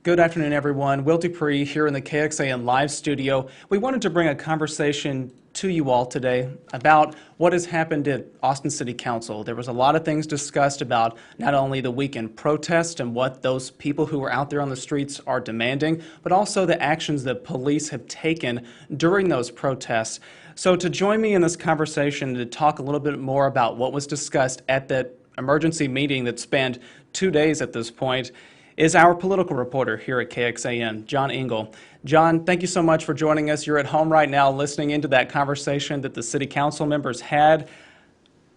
Good afternoon, everyone. Will DuPree here in the KXAN live studio. We wanted to bring a conversation to you all today about what has happened at Austin City Council. There was a lot of things discussed about not only the weekend protest and what those people who were out there on the streets are demanding, but also the actions that police have taken during those protests. So to join me in this conversation to talk a little bit more about what was discussed at that emergency meeting that spanned 2 days at this point is our political reporter here at KXAN, John Engel. John, thank you so much for joining us. You're at home right now listening into that conversation that the city council members had.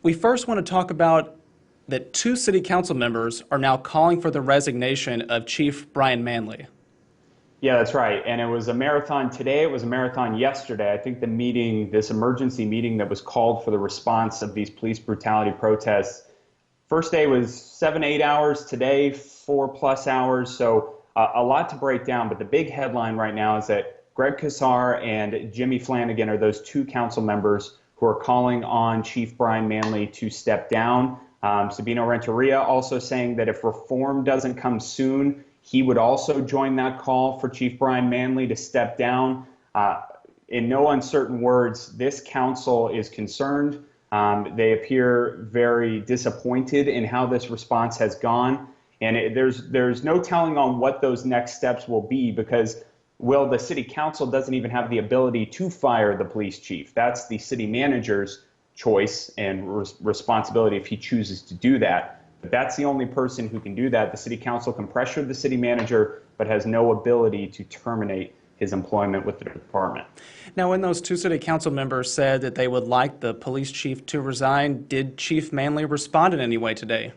We first want to talk about that 2 city council members are now calling for the resignation of Chief Brian Manley. Yeah, that's right. And it was a marathon today. It was a marathon yesterday. I think the meeting, this emergency meeting that was called for the response of these police brutality protests, first day was 7-8 hours. Today, 4+ hours. So a lot to break down. But the big headline right now is that Greg Casar and Jimmy Flanagan are those 2 council members who are calling on Chief Brian Manley to step down. Sabino Renteria also saying that if reform doesn't come soon, he would also join that call for Chief Brian Manley to step down. In no uncertain words, this council is concerned. They appear very disappointed in how this response has gone. And there's no telling on what those next steps will be because, well, the city council doesn't even have the ability to fire the police chief. That's the city manager's choice and responsibility if he chooses to do that. But that's the only person who can do that. The city council can pressure the city manager, but has no ability to terminate his employment with the department. Now, when those 2 city council members said that they would like the police chief to resign, did Chief Manley respond in any way today?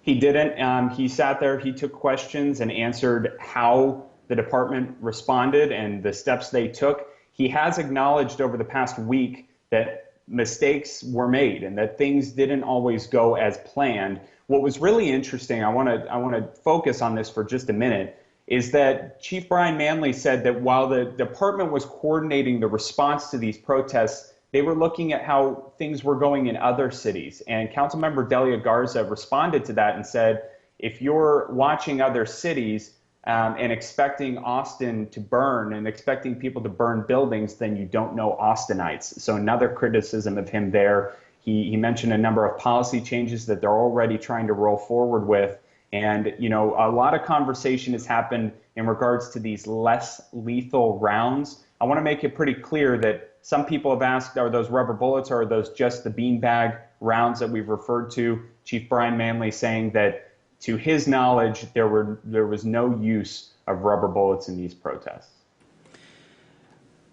He didn't. He sat there, he took questions and answered how the department responded and the steps they took. He has acknowledged over the past week that mistakes were made and that things didn't always go as planned. What was really interesting, I want to focus on this for just a minute, is that Chief Brian Manley said that while the department was coordinating the response to these protests, they were looking at how things were going in other cities. And Councilmember Delia Garza responded to that and said, if you're watching other cities and expecting Austin to burn and expecting people to burn buildings, then you don't know Austinites. So another criticism of him there. He mentioned a number of policy changes that they're already trying to roll forward with. And, you know, a lot of conversation has happened in regards to these less lethal rounds. I want to make it pretty clear that some people have asked, are those rubber bullets or are those just the beanbag rounds that we've referred to? Chief Brian Manley saying that, to his knowledge, there was no use of rubber bullets in these protests.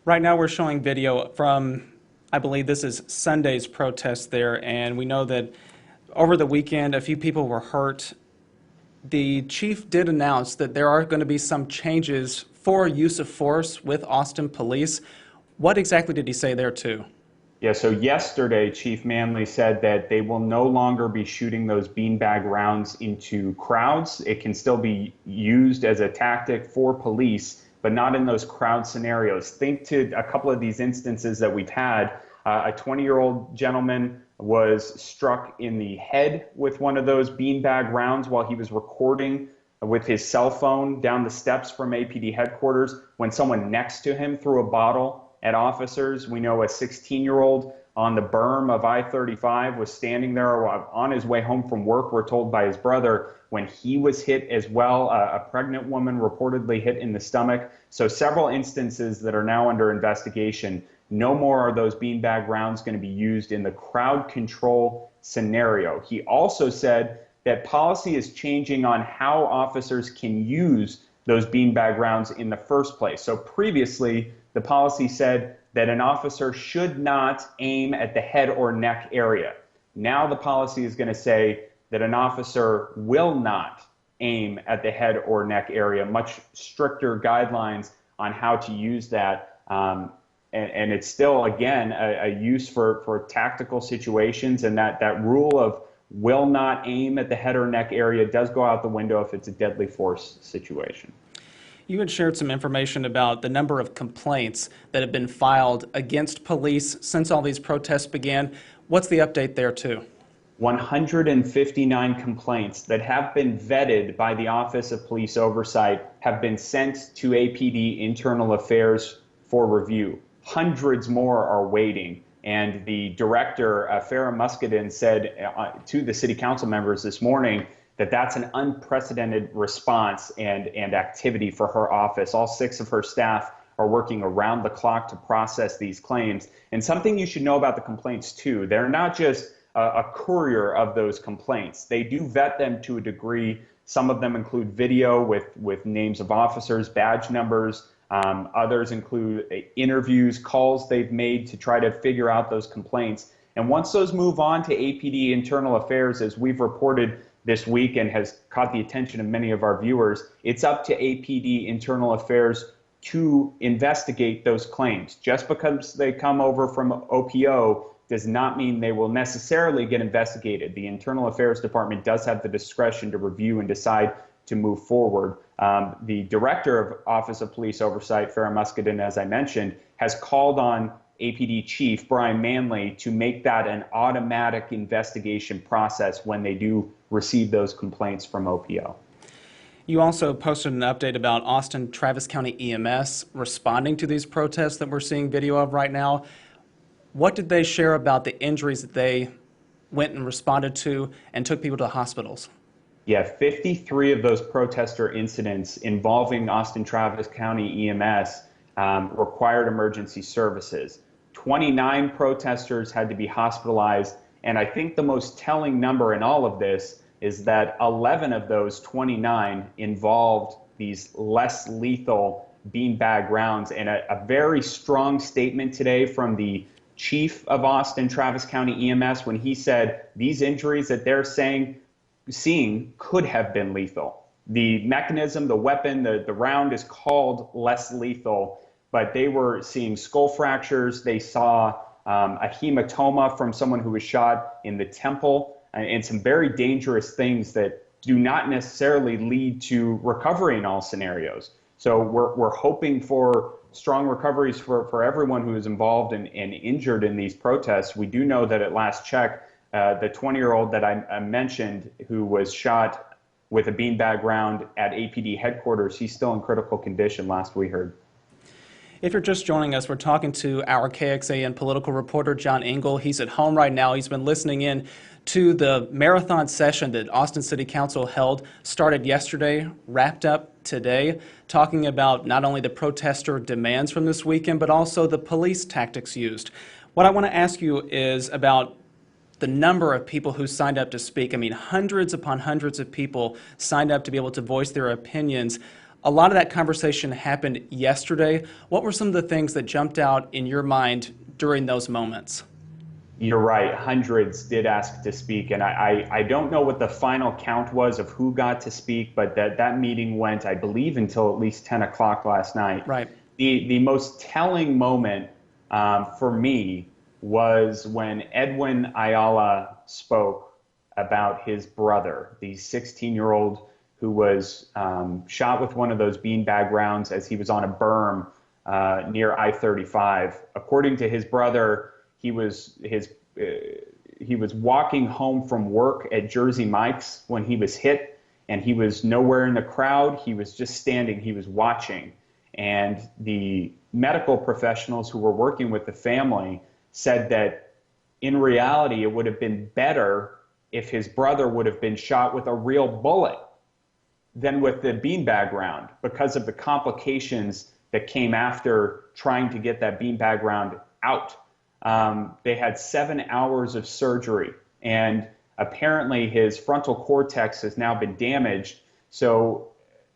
Right now we're showing video from, I believe this is Sunday's protest there, and we know that over the weekend a few people were hurt. The chief did announce that there are going to be some changes for use of force with Austin Police. What exactly did he say there too? Yeah, so yesterday, Chief Manley said that they will no longer be shooting those beanbag rounds into crowds. It can still be used as a tactic for police, but not in those crowd scenarios. Think to a couple of these instances that we've had. A 20-year-old gentleman was struck in the head with one of those beanbag rounds while he was recording with his cell phone down the steps from APD headquarters when someone next to him threw a bottle at officers. We know a 16-year-old on the berm of I-35 was standing there on his way home from work, we're told by his brother, when he was hit as well. A pregnant woman reportedly hit in the stomach. So several instances that are now under investigation. No more are those beanbag rounds going to be used in the crowd control scenario. He also said that policy is changing on how officers can use those beanbag rounds in the first place. So previously, the policy said that an officer should not aim at the head or neck area. Now the policy is going to say that an officer will not aim at the head or neck area, much stricter guidelines on how to use that. And it's still, again, a use for tactical situations, and that rule of will not aim at the head or neck area does go out the window if it's a deadly force situation. You had shared some information about the number of complaints that have been filed against police since all these protests began. What's the update there, too? 159 complaints that have been vetted by the Office of Police Oversight have been sent to APD Internal Affairs for review. Hundreds more are waiting. And the director, Farah Muscadin, said to the city council members this morning that that's an unprecedented response and activity for her office. All 6 of her staff are working around the clock to process these claims. And something you should know about the complaints, too, they're not just a courier of those complaints. They do vet them to a degree. Some of them include video with names of officers, badge numbers. Others include interviews, calls they've made to try to figure out those complaints. And once those move on to APD Internal Affairs, as we've reported this week and has caught the attention of many of our viewers, it's up to APD Internal Affairs to investigate those claims. Just because they come over from OPO does not mean they will necessarily get investigated. The Internal Affairs Department does have the discretion to review and decide to move forward. The director of Office of Police Oversight, Farah Muscadin, as I mentioned, has called on APD Chief Brian Manley to make that an automatic investigation process when they do receive those complaints from OPO. You also posted an update about Austin Travis County EMS responding to these protests that we're seeing video of right now. What did they share about the injuries that they went and responded to and took people to hospitals? Yeah, 53 of those protester incidents involving Austin Travis County EMS required emergency services. 29 protesters had to be hospitalized, and I think the most telling number in all of this is that 11 of those 29 involved these less lethal beanbag rounds, and a very strong statement today from the chief of Austin Travis County EMS when he said these injuries that they're seeing could have been lethal. The mechanism, the weapon, the round is called less lethal, but they were seeing skull fractures. They saw a hematoma from someone who was shot in the temple, and some very dangerous things that do not necessarily lead to recovery in all scenarios. So we're hoping for strong recoveries for everyone who is involved and injured in these protests. We do know that at last check, the 20-year-old that I mentioned who was shot with a beanbag round at APD headquarters, he's still in critical condition last we heard. If you're just joining us, we're talking to our KXAN political reporter, John Engel. He's at home right now. He's been listening in to the marathon session that Austin City Council held, started yesterday, wrapped up today, talking about not only the protester demands from this weekend, but also the police tactics used. What I want to ask you is about the number of people who signed up to speak. I mean, hundreds upon hundreds of people signed up to be able to voice their opinions. A lot of that conversation happened yesterday. What were some of the things that jumped out in your mind during those moments? You're right. Hundreds did ask to speak, and I don't know what the final count was of who got to speak, but that meeting went, I believe, until at least 10 o'clock last night. Right. The most telling moment for me was when Edwin Ayala spoke about his brother, the 16-year-old who was shot with one of those beanbag rounds as he was on a berm near I-35. According to his brother, he was walking home from work at Jersey Mike's when he was hit, and he was nowhere in the crowd. He was just standing. He was watching. And the medical professionals who were working with the family said that in reality, it would have been better if his brother would have been shot with a real bullet than with the beanbag round because of the complications that came after trying to get that beanbag round out. They had 7 hours of surgery, and apparently his frontal cortex has now been damaged, so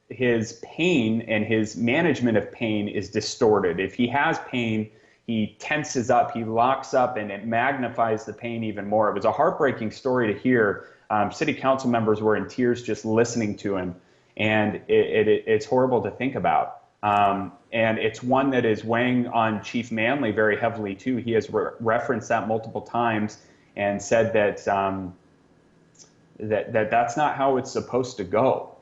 his pain and his management of pain is distorted. If he has pain, he tenses up, he locks up, and it magnifies the pain even more. It was a heartbreaking story to hear. City council members were in tears just listening to him, and it's horrible to think about. And it's one that is weighing on Chief Manley very heavily, too. He has referenced that multiple times and said that that's not how it's supposed to go.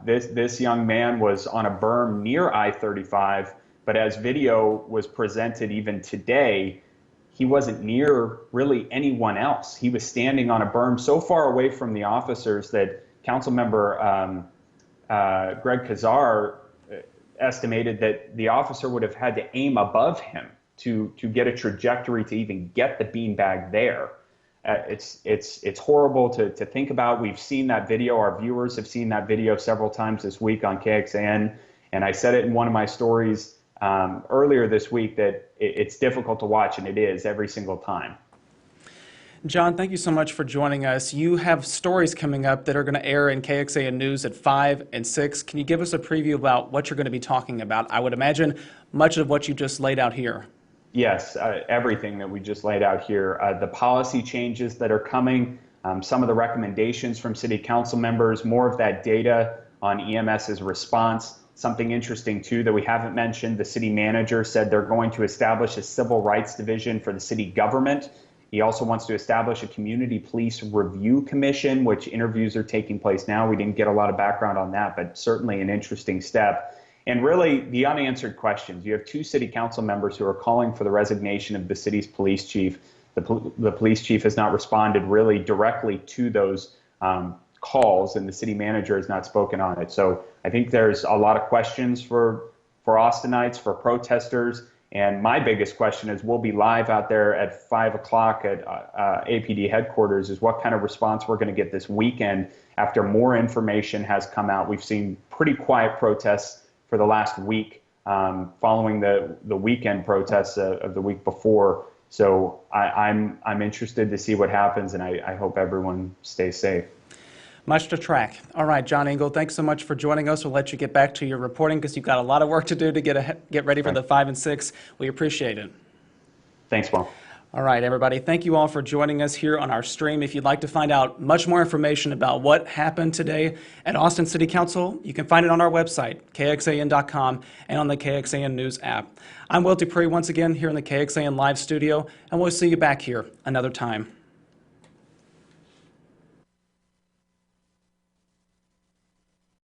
This young man was on a berm near I-35, but as video was presented even today, he wasn't near really anyone else. He was standing on a berm so far away from the officers that Councilmember Greg Kazar estimated that the officer would have had to aim above him to get a trajectory to even get the beanbag there. It's horrible to think about. We've seen that video. Our viewers have seen that video several times this week on KXAN, and I said it in one of my stories earlier this week that it's difficult to watch, and it is every single time. John, thank you so much for joining us. You have stories coming up that are going to air in KXAN News at 5 and 6. Can you give us a preview about what you're going to be talking about? I would imagine much of what you just laid out here. Yes, everything that we just laid out here. The policy changes that are coming, some of the recommendations from city council members, more of that data on EMS's response. Something interesting, too, that we haven't mentioned, the city manager said they're going to establish a civil rights division for the city government. He also wants to establish a community police review commission, which interviews are taking place now. We didn't get a lot of background on that, but certainly an interesting step. And really, the unanswered questions. You have two city council members who are calling for the resignation of the city's police chief. The police chief has not responded really directly to those calls, and the city manager has not spoken on it. So I think there's a lot of questions for Austinites, for protesters. And my biggest question is, we'll be live out there at 5 o'clock at APD headquarters, is what kind of response we're going to get this weekend after more information has come out. We've seen pretty quiet protests for the last week following the weekend protests of the week before. So I'm interested to see what happens, and I hope everyone stays safe. Much to track. All right, John Engel, thanks so much for joining us. We'll let you get back to your reporting because you've got a lot of work to do to get ready for the 5 and 6. We appreciate it. Thanks, Will. All right, everybody. Thank you all for joining us here on our stream. If you'd like to find out much more information about what happened today at Austin City Council, you can find it on our website, KXAN.com, and on the KXAN News app. I'm Will DuPree once again here in the KXAN Live studio, and we'll see you back here another time.